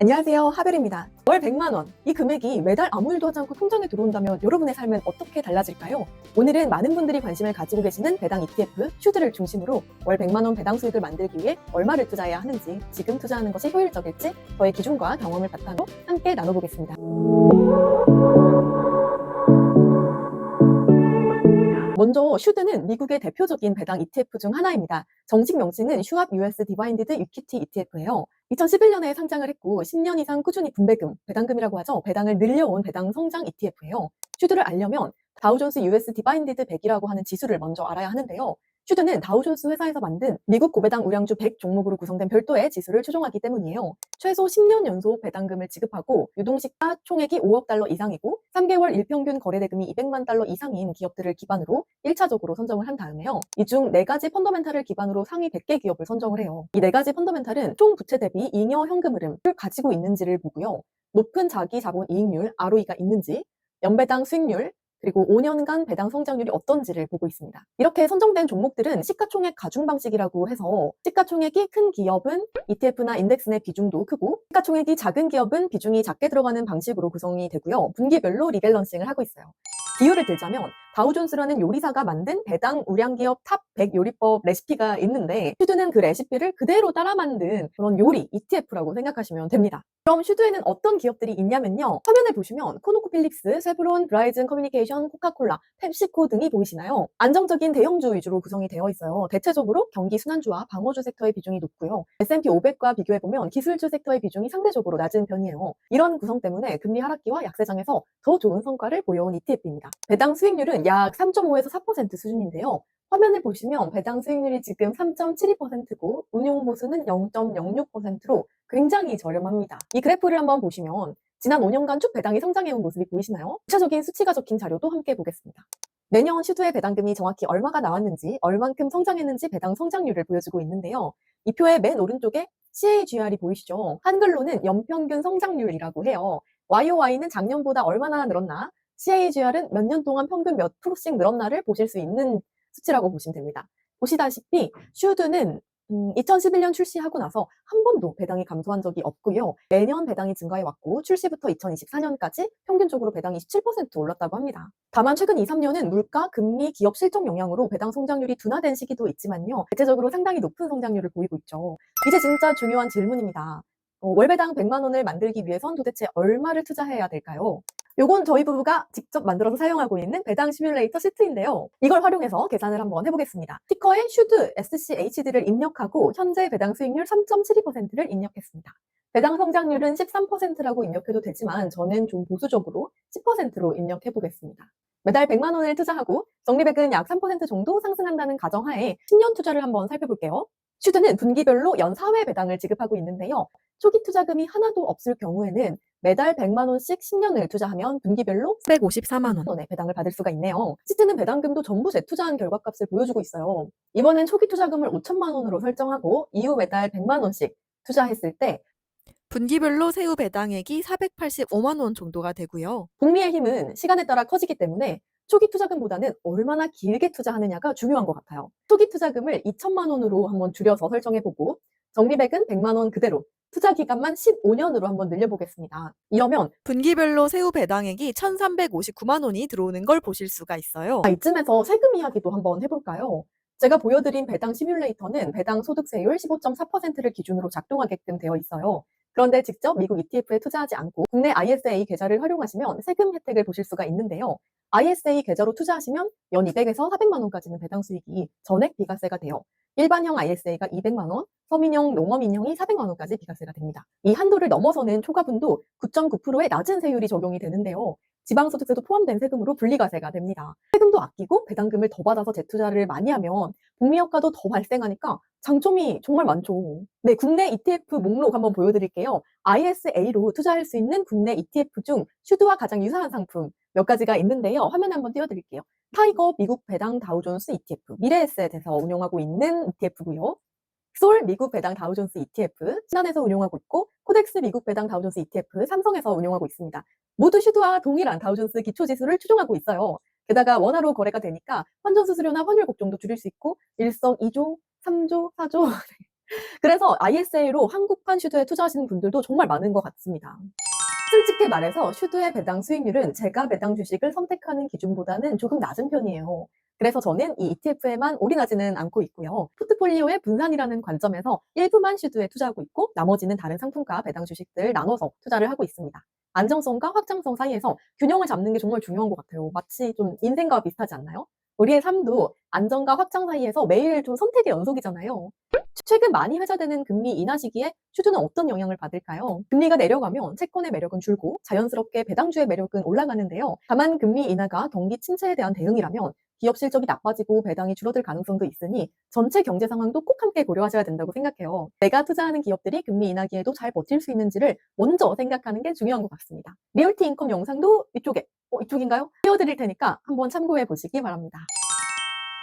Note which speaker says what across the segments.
Speaker 1: 안녕하세요, 하별입니다. 월 100만 원, 이 금액이 매달 아무 일도 하지 않고 통장에 들어온다면 여러분의 삶은 어떻게 달라질까요? 오늘은 많은 분들이 관심을 가지고 계시는 배당 ETF, 슈드를 중심으로 월 100만 원 배당 수익을 만들기 위해 얼마를 투자해야 하는지, 지금 투자하는 것이 효율적일지 저의 기준과 경험을 바탕으로 함께 나눠보겠습니다. 먼저 슈드는 미국의 대표적인 배당 ETF 중 하나입니다. 정식 명칭은 슈왑 US 디바인디드 이퀴티 ETF예요. 2011년에 상장을 했고 10년 이상 꾸준히 분배금, 배당금이라고 하죠. 배당을 늘려온 배당 성장 ETF예요. 슈드를 알려면 다우존스 US 디바인디드 100이라고 하는 지수를 먼저 알아야 하는데요. 슈드는 다우존스 회사에서 만든 미국 고배당 우량주 100 종목으로 구성된 별도의 지수를 추종하기 때문이에요. 최소 10년 연속 배당금을 지급하고 유동시가 총액이 5억 달러 이상이고 3개월 일평균 거래대금이 200만 달러 이상인 기업들을 기반으로 1차적으로 선정을 한 다음에요. 이 중 4가지 펀더멘탈을 기반으로 상위 100개 기업을 선정을 해요. 이 4가지 펀더멘탈은 총 부채 대비 잉여 현금 흐름을 가지고 있는지를 보고요. 높은 자기 자본 이익률 ROE가 있는지, 연배당 수익률, 그리고 5년간 배당 성장률이 어떤지를 보고 있습니다. 이렇게 선정된 종목들은 시가총액 가중 방식이라고 해서 시가총액이 큰 기업은 ETF나 인덱스 내 비중도 크고 시가총액이 작은 기업은 비중이 작게 들어가는 방식으로 구성이 되고요. 분기별로 리밸런싱을 하고 있어요. 비유를 들자면 다우존스라는 요리사가 만든 배당 우량기업 탑 100 요리법 레시피가 있는데 슈드는 그 레시피를 그대로 따라 만든 그런 요리 ETF라고 생각하시면 됩니다. 그럼 슈드에는 어떤 기업들이 있냐면요. 화면을 보시면 코노코필립스, 세브론, 브라이즌 커뮤니케이션, 코카콜라, 펩시코 등이 보이시나요? 안정적인 대형주 위주로 구성이 되어 있어요. 대체적으로 경기 순환주와 방어주 섹터의 비중이 높고요. S&P 500과 비교해보면 기술주 섹터의 비중이 상대적으로 낮은 편이에요. 이런 구성 때문에 금리 하락기와 약세장에서 더 좋은 성과를 보여온 ETF입니다. 배당 수익률은 약 3.5에서 4% 수준인데요. 화면을 보시면 배당 수익률이 지금 3.72%고 운용 보수는 0.06%로 굉장히 저렴합니다. 이 그래프를 한번 보시면 지난 5년간 쭉 배당이 성장해온 모습이 보이시나요? 구체적인 수치가 적힌 자료도 함께 보겠습니다. 매년 슈드의 배당금이 정확히 얼마가 나왔는지, 얼만큼 성장했는지 배당 성장률을 보여주고 있는데요. 이 표의 맨 오른쪽에 CAGR이 보이시죠? 한글로는 연평균 성장률이라고 해요. YOY는 작년보다 얼마나 늘었나, CAGR은 몇 년 동안 평균 몇 프로씩 늘었나를 보실 수 있는 수치라고 보시면 됩니다. 보시다시피 슈드는 2011년 출시하고 나서 한 번도 배당이 감소한 적이 없고요. 매년 배당이 증가해 왔고 출시부터 2024년까지 평균적으로 배당이 27% 올랐다고 합니다. 다만 최근 2, 3년은 물가, 금리, 기업 실적 영향으로 배당 성장률이 둔화된 시기도 있지만요. 대체적으로 상당히 높은 성장률을 보이고 있죠. 이제 진짜 중요한 질문입니다. 월 배당 100만 원을 만들기 위해선 도대체 얼마를 투자해야 될까요? 요건 저희 부부가 직접 만들어서 사용하고 있는 배당 시뮬레이터 시트인데요. 이걸 활용해서 계산을 한번 해보겠습니다. 티커에 슈드 SCHD를 입력하고 현재 배당 수익률 3.72%를 입력했습니다. 배당 성장률은 13%라고 입력해도 되지만 저는 좀 보수적으로 10%로 입력해보겠습니다. 매달 100만 원을 투자하고 적립액은 약 3% 정도 상승한다는 가정하에 10년 투자를 한번 살펴볼게요. 슈드는 분기별로 연 4회 배당을 지급하고 있는데요. 초기 투자금이 하나도 없을 경우에는 매달 100만 원씩 10년을 투자하면 분기별로 454만 원의 배당을 받을 수가 있네요. 시트는 배당금도 전부 재투자한 결과값을 보여주고 있어요. 이번엔 초기 투자금을 5천만 원으로 설정하고 이후 매달 100만 원씩 투자했을 때
Speaker 2: 분기별로 세후 배당액이 485만 원 정도가 되고요.
Speaker 1: 복리의 힘은 시간에 따라 커지기 때문에 초기 투자금보다는 얼마나 길게 투자하느냐가 중요한 것 같아요. 초기 투자금을 2천만 원으로 한번 줄여서 설정해보고 적립액은 100만 원 그대로 투자 기간만 15년으로 한번 늘려보겠습니다. 이러면
Speaker 2: 분기별로 세후 배당액이 1,359만 원이 들어오는 걸 보실 수가 있어요.
Speaker 1: 이쯤에서 세금 이야기도 한번 해볼까요? 제가 보여드린 배당 시뮬레이터는 배당 소득세율 15.4%를 기준으로 작동하게끔 되어 있어요. 그런데 직접 미국 ETF에 투자하지 않고 국내 ISA 계좌를 활용하시면 세금 혜택을 보실 수가 있는데요. ISA 계좌로 투자하시면 연 200에서 400만 원까지는 배당 수익이 전액 비과세가 돼요. 일반형 ISA가 200만 원, 서민형, 농어민형이 400만 원까지 비과세가 됩니다. 이 한도를 넘어서는 초과분도 9.9%의 낮은 세율이 적용이 되는데요. 지방소득세도 포함된 세금으로 분리과세가 됩니다. 세금도 아끼고 배당금을 더 받아서 재투자를 많이 하면 복리 효과도 더 발생하니까 장점이 정말 많죠. 네, 국내 ETF 목록 한번 보여드릴게요. ISA로 투자할 수 있는 국내 ETF 중 슈드와 가장 유사한 상품 몇 가지가 있는데요. 화면 한번 띄워드릴게요. 타이거 미국 배당 다우존스 ETF, 미래에셋에서 운용하고 있는 ETF고요. 솔 미국 배당 다우존스 ETF, 신한에서 운용하고 있고 코덱스 미국 배당 다우존스 ETF, 삼성에서 운용하고 있습니다. 모두 슈드와 동일한 다우존스 기초지수를 추종하고 있어요. 게다가 원화로 거래가 되니까 환전수수료나 환율 걱정도 줄일 수 있고 일석이조, 3조, 4조 그래서 ISA로 한국판 슈드에 투자하시는 분들도 정말 많은 것 같습니다. 솔직히 말해서 슈드의 배당 수익률은 제가 배당 주식을 선택하는 기준보다는 조금 낮은 편이에요. 그래서 저는 이 ETF에만 올인하지는 않고 있고요. 포트폴리오의 분산이라는 관점에서 일부만 슈드에 투자하고 있고 나머지는 다른 상품과 배당 주식들 나눠서 투자를 하고 있습니다. 안정성과 확장성 사이에서 균형을 잡는 게 정말 중요한 것 같아요. 마치 좀 인생과 비슷하지 않나요? 우리의 삶도 안정과 확장 사이에서 매일 좀 선택의 연속이잖아요. 최근 많이 회자되는 금리 인하 시기에 슈드는 어떤 영향을 받을까요? 금리가 내려가면 채권의 매력은 줄고 자연스럽게 배당주의 매력은 올라가는데요. 다만 금리 인하가 경기 침체에 대한 대응이라면 기업 실적이 나빠지고 배당이 줄어들 가능성도 있으니 전체 경제 상황도 꼭 함께 고려하셔야 된다고 생각해요. 내가 투자하는 기업들이 금리 인하기에도 잘 버틸 수 있는지를 먼저 생각하는 게 중요한 것 같습니다. 리얼티 인컴 영상도 이쪽인가요? 띄워드릴 테니까 한번 참고해 보시기 바랍니다.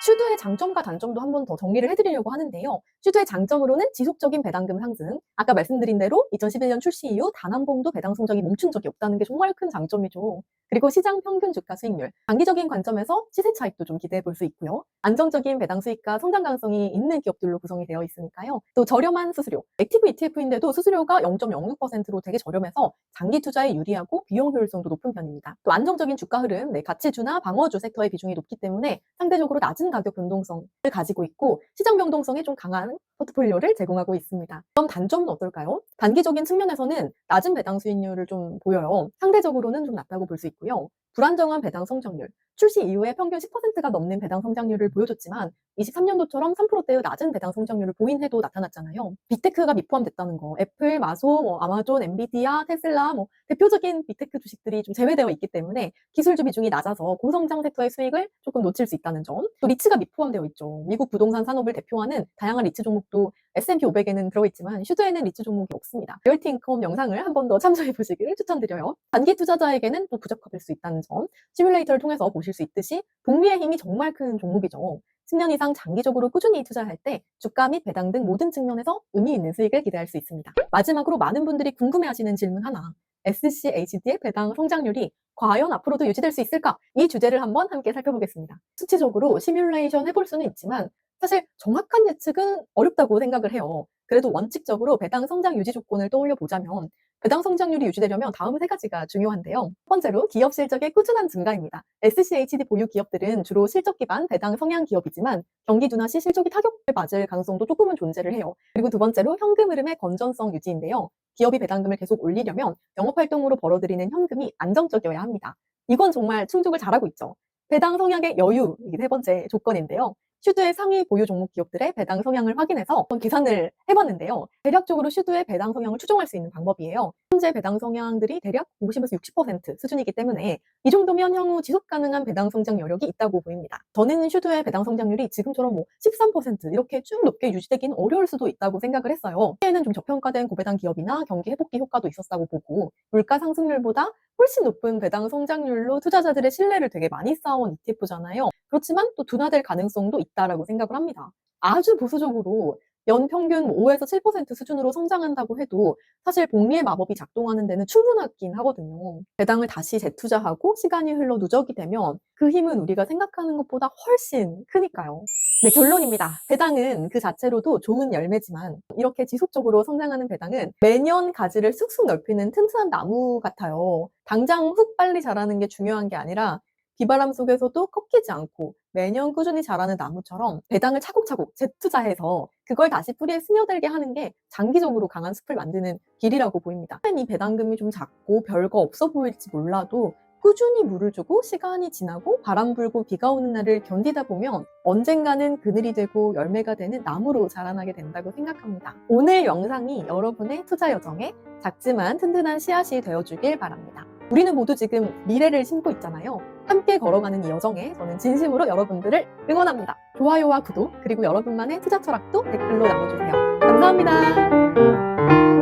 Speaker 1: 슈드의 장점과 단점도 한 번 더 정리를 해드리려고 하는데요. 슈드의 장점으로는 지속적인 배당금 상승. 아까 말씀드린 대로 2011년 출시 이후 단 한 번도 배당 성장이 멈춘 적이 없다는 게 정말 큰 장점이죠. 그리고 시장 평균 주가 수익률. 장기적인 관점에서 시세 차익도 좀 기대해 볼 수 있고요. 안정적인 배당 수익과 성장 가능성이 있는 기업들로 구성이 되어 있으니까요. 또 저렴한 수수료. 액티브 ETF인데도 수수료가 0.06%로 되게 저렴해서 장기 투자에 유리하고 비용 효율성도 높은 편입니다. 또 안정적인 주가 흐름, 가치주나 방어주 섹터의 비중이 높기 때문에 상대적으로 낮은 가격 변동성을 가지고 있고 시장 변동성이 좀 강한 포트폴리오를 제공하고 있습니다. 그럼 단점은 어떨까요? 단기적인 측면에서는 낮은 배당 수익률을 좀 보여요. 상대적으로는 좀 낮다고 볼 수 있고요. 불안정한 배당 성장률. 출시 이후에 평균 10%가 넘는 배당 성장률을 보여줬지만 23년도처럼 3%대의 낮은 배당 성장률을 보인 해도 나타났잖아요. 빅테크가 미포함됐다는 거. 애플, 마소, 아마존, 엔비디아, 테슬라 대표적인 빅테크 주식들이 좀 제외되어 있기 때문에 기술주 비중이 낮아서 고성장 섹터의 수익을 조금 놓칠 수 있다는 점. 또 리츠가 미포함되어 있죠. 미국 부동산 산업을 대표하는 다양한 리츠 종목도 S&P 500에는 들어있지만 슈드에는 리츠 종목이 없습니다. 리얼티 인컴 영상을 한 번 더 참조해 보시기를 추천드려요. 단기 투자자에게는 또 부적합할 수 있다는 점. 시뮬레이터를 통해서 보실 수 있듯이 복리의 힘이 정말 큰 종목이죠. 10년 이상 장기적으로 꾸준히 투자할 때 주가 및 배당 등 모든 측면에서 의미 있는 수익을 기대할 수 있습니다. 마지막으로 많은 분들이 궁금해하시는 질문 하나. SCHD의 배당 성장률이 과연 앞으로도 유지될 수 있을까? 이 주제를 한번 함께 살펴보겠습니다. 수치적으로 시뮬레이션 해볼 수는 있지만 사실 정확한 예측은 어렵다고 생각을 해요. 그래도 원칙적으로 배당 성장 유지 조건을 떠올려 보자면 배당 성장률이 유지되려면 다음 세 가지가 중요한데요. 첫 번째로 기업 실적의 꾸준한 증가입니다. SCHD 보유 기업들은 주로 실적 기반 배당 성향 기업이지만 경기 둔화 시 실적이 타격을 맞을 가능성도 조금은 존재를 해요. 그리고 두 번째로 현금 흐름의 건전성 유지인데요. 기업이 배당금을 계속 올리려면 영업활동으로 벌어들이는 현금이 안정적이어야 합니다. 이건 정말 충족을 잘하고 있죠. 배당 성향의 여유, 이게 세 번째 조건인데요. 슈드의 상위 보유 종목 기업들의 배당 성향을 확인해서 계산을 해봤는데요. 대략적으로 슈드의 배당 성향을 추정할 수 있는 방법이에요. 현재 배당 성향들이 대략 50에서 60% 수준이기 때문에 이 정도면 향후 지속 가능한 배당 성장 여력이 있다고 보입니다. 저는 슈드의 배당 성장률이 지금처럼 13% 이렇게 쭉 높게 유지되기는 어려울 수도 있다고 생각을 했어요. 에는 좀 저평가된 고배당 기업이나 경기 회복기 효과도 있었다고 보고 물가 상승률보다 훨씬 높은 배당 성장률로 투자자들의 신뢰를 되게 많이 쌓아온 ETF잖아요. 그렇지만 또 둔화될 가능성도 있다라고 생각을 합니다. 아주 보수적으로 연평균 5에서 7% 수준으로 성장한다고 해도 사실 복리의 마법이 작동하는 데는 충분하긴 하거든요. 배당을 다시 재투자하고 시간이 흘러 누적이 되면 그 힘은 우리가 생각하는 것보다 훨씬 크니까요. 네, 결론입니다. 배당은 그 자체로도 좋은 열매지만 이렇게 지속적으로 성장하는 배당은 매년 가지를 쑥쑥 넓히는 튼튼한 나무 같아요. 당장 훅 빨리 자라는 게 중요한 게 아니라 비바람 속에서도 꺾이지 않고 매년 꾸준히 자라는 나무처럼 배당을 차곡차곡 재투자해서 그걸 다시 뿌리에 스며들게 하는 게 장기적으로 강한 숲을 만드는 길이라고 보입니다. 이 배당금이 좀 작고 별거 없어 보일지 몰라도 꾸준히 물을 주고 시간이 지나고 바람 불고 비가 오는 날을 견디다 보면 언젠가는 그늘이 되고 열매가 되는 나무로 자라나게 된다고 생각합니다. 오늘 영상이 여러분의 투자 여정에 작지만 튼튼한 씨앗이 되어주길 바랍니다. 우리는 모두 지금 미래를 심고 있잖아요. 함께 걸어가는 이 여정에 저는 진심으로 여러분들을 응원합니다. 좋아요와 구독 그리고 여러분만의 투자 철학도 댓글로 나눠주세요. 감사합니다.